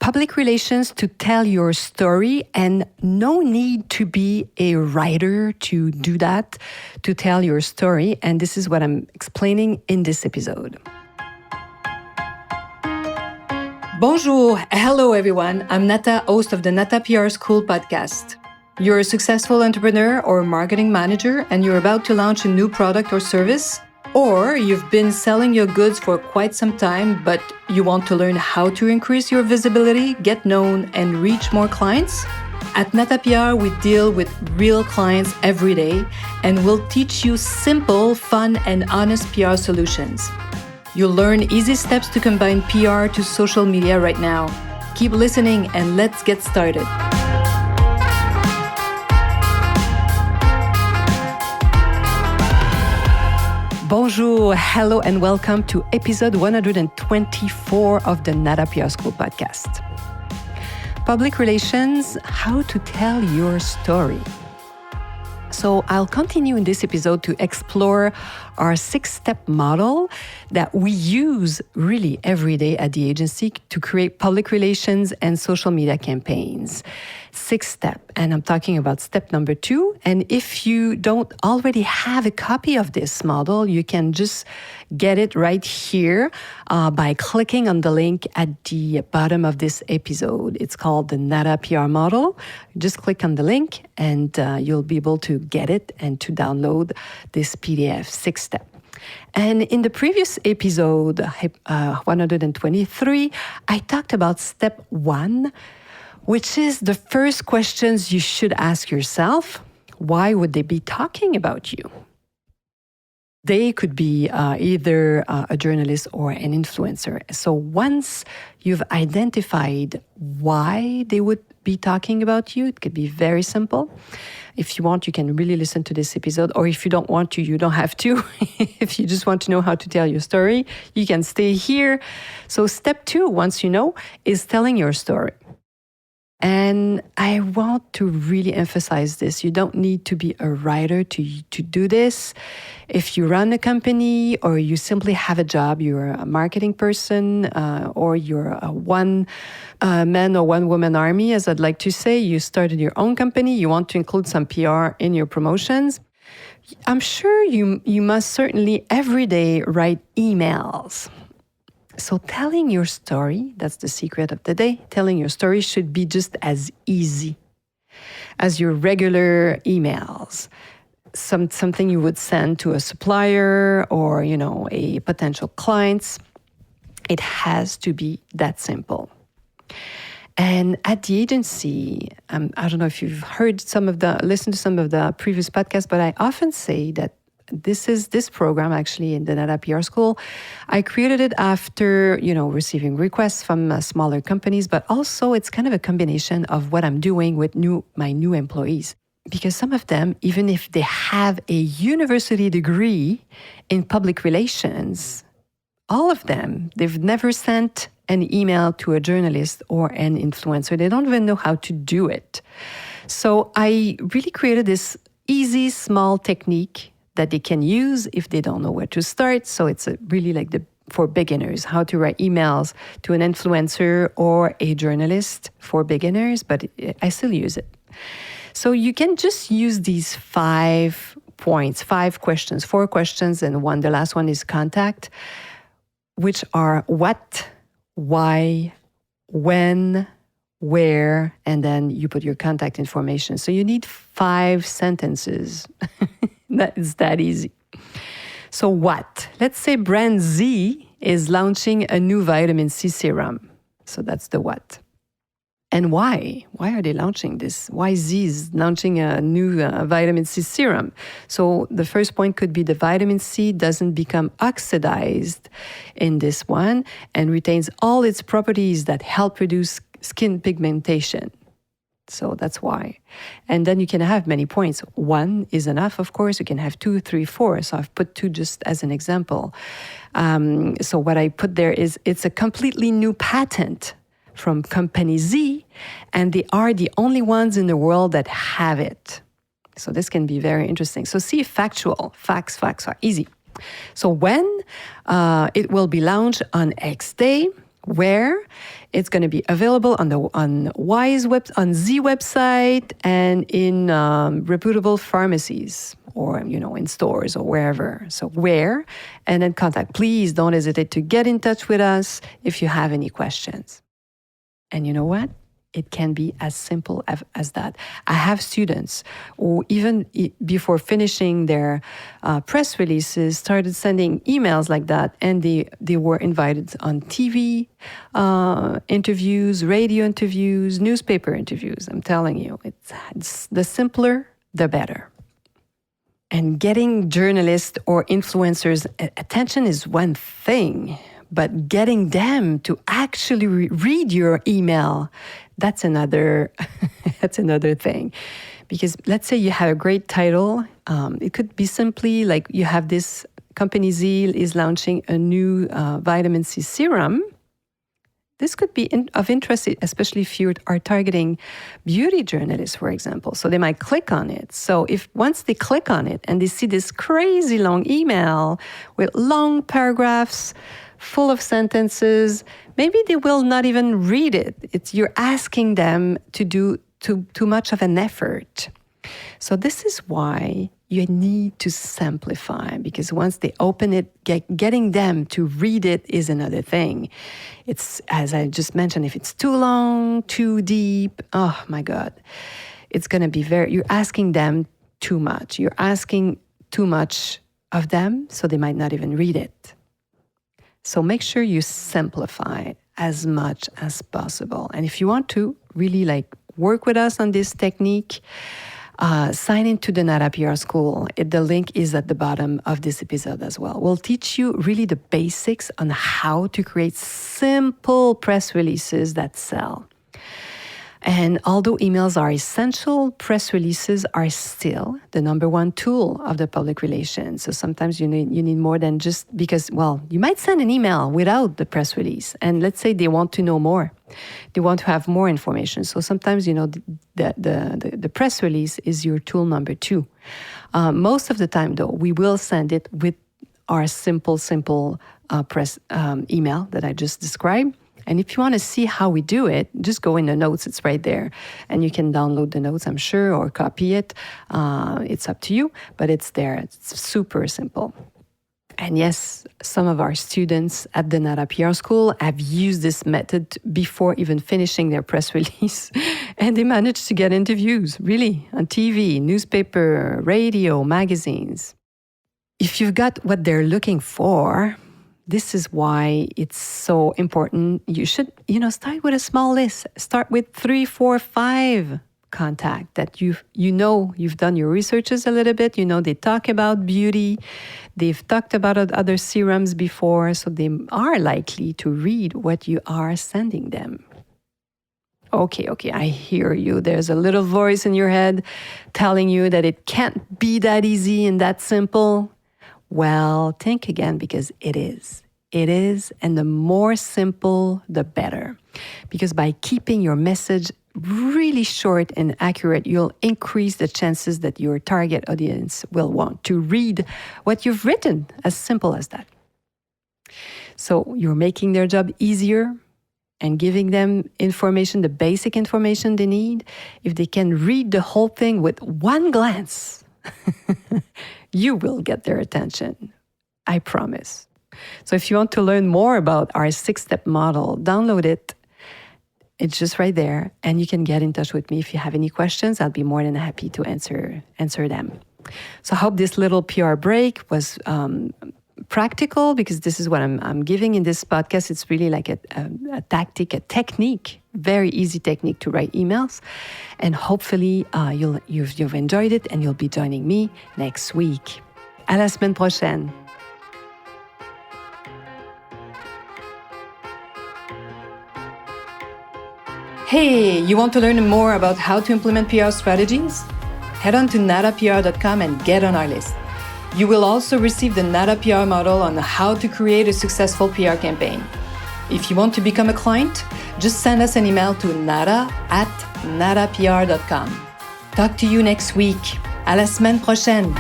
public relations to tell your story, and no need to be a writer to do that, to tell your story. And this is what I'm explaining in this episode. Bonjour, hello everyone. I'm Nata, host of the Nata PR School podcast. You're a successful entrepreneur or marketing manager and you're about to launch a new product or service, or you've been selling your goods for quite some time, but you want to learn how to increase your visibility, get known, and reach more clients? At Nata PR, we deal with real clients every day and we'll teach you simple, fun, and honest PR solutions. You'll learn easy steps to combine PR to social media right now. Keep listening and let's get started. Bonjour, hello, and welcome to episode 124 of the Nata PR School podcast. Public relations, how to tell your story. So I'll continue in this episode to explore our 6-step model that we use really every day at the agency to create public relations and social media campaigns. 6-step, and I'm talking about step number 2. And if you don't already have a copy of this model, you can just get it right here by clicking on the link at the bottom of this episode. It's called the NATA PR model. Just click on the link and you'll be able to get it and to download this PDF 6-step. And in the previous episode, 123, I talked about step 1, which is the first questions you should ask yourself. Why would they be talking about you? They could be either a journalist or an influencer. So once you've identified why they would be talking about you, it could be very simple. If you want, you can really listen to this episode, or if you don't want to, you don't have to. If you just want to know how to tell your story, you can stay here. So step 2, once you know, is telling your story. And I want to really emphasize this. You don't need to be a writer to do this. If you run a company or you simply have a job, you're a marketing person or you're a one-man or one-woman army, as I'd like to say, you started your own company, you want to include some PR in your promotions, I'm sure you must certainly every day write emails. So telling your story, that's the secret of the day, telling your story should be just as easy as your regular emails. Something you would send to a supplier or, a potential client. It has to be that simple. And at the agency, I don't know if you've listened to some of the previous podcasts, but I often say that this program, actually, in the Nata PR School, I created it after, receiving requests from smaller companies, but also it's kind of a combination of what I'm doing with my new employees. Because some of them, even if they have a university degree in public relations, all of them, they've never sent an email to a journalist or an influencer. They don't even know how to do it. So I really created this easy, small technique that they can use if they don't know where to start. So it's really like for beginners, how to write emails to an influencer or a journalist for beginners, but I still use it. So you can just use these 5 points, 4 questions, and the last one is contact, which are what, why, when, where, and then you put your contact information. So you need 5 sentences. It's that easy. So what? Let's say brand Z is launching a new vitamin C serum. So that's the what. And why? Why are they launching this? Why Z is launching a new vitamin C serum? So the first point could be the vitamin C doesn't become oxidized in this one and retains all its properties that help reduce skin pigmentation. So that's why. And then you can have many points. 1 is enough, of course. You can have 2, 3, 4. So I've put 2 just as an example. So what I put there is it's a completely new patent from company Z, and they are the only ones in the world that have it. So this can be very interesting. So see, factual, facts are easy. So when it will be launched on X day, Where? It's going to be available on Z website and in reputable pharmacies or in stores or wherever. So where? And then contact. Please don't hesitate to get in touch with us if you have any questions. And you know what? It can be as simple as that. I have students who, even before finishing their press releases, started sending emails like that, and they were invited on TV interviews, radio interviews, newspaper interviews. I'm telling you, it's the simpler, the better. And getting journalists or influencers' attention is one thing, but getting them to actually read your email, that's another thing. Because let's say you have a great title. It could be simply like you have this company Z is launching a new vitamin C serum. This could be of interest, especially if you are targeting beauty journalists, for example. So they might click on it. So if once they click on it and they see this crazy long email with long paragraphs, full of sentences, maybe they will not even read it. You're asking them to do too much of an effort. So this is why you need to simplify, because once they open it, getting them to read it is another thing. It's, as I just mentioned, if it's too long, too deep, oh my God, it's going to be you're asking them too much. You're asking too much of them, so they might not even read it. So make sure you simplify as much as possible. And if you want to really work with us on this technique, sign into the Nata PR School. The link is at the bottom of this episode as well. We'll teach you really the basics on how to create simple press releases that sell. And although emails are essential, press releases are still the number one tool of the public relations. So sometimes you need more than just because, you might send an email without the press release. And let's say they want to know more. They want to have more information. So sometimes, the press release is your tool number two. Most of the time, though, we will send it with our simple press email that I just described. And if you want to see how we do it, just go in the notes. It's right there. And you can download the notes, I'm sure, or copy it. It's up to you, but it's there. It's super simple. And yes, some of our students at the Nata PR School have used this method before even finishing their press release. And they managed to get interviews, really, on TV, newspaper, radio, magazines. If you've got what they're looking for, this is why it's so important. You should, start with a small list. Start with 3, 4, 5 contacts that you've done your researches a little bit. They talk about beauty. They've talked about other serums before, so they are likely to read what you are sending them. Okay, I hear you. There's a little voice in your head telling you that it can't be that easy and that simple. Well, think again, because it is. It is, and the more simple, the better. Because by keeping your message really short and accurate, you'll increase the chances that your target audience will want to read what you've written, as simple as that. So you're making their job easier and giving them information, the basic information they need. If they can read the whole thing with one glance, you will get their attention. I promise. So if you want to learn more about our 6-step model, download it. It's just right there. And you can get in touch with me if you have any questions. I'll be more than happy to answer them. So I hope this little PR break was practical, because this is what I'm giving in this podcast. It's really like a tactic, a technique, very easy technique to write emails. And hopefully you've enjoyed it and you'll be joining me next week. À la semaine prochaine. Hey, you want to learn more about how to implement PR strategies? Head on to natapr.com and get on our list. You will also receive the Nata PR model on how to create a successful PR campaign. If you want to become a client, just send us an email to nata@natapr.com. Talk to you next week. À la semaine prochaine.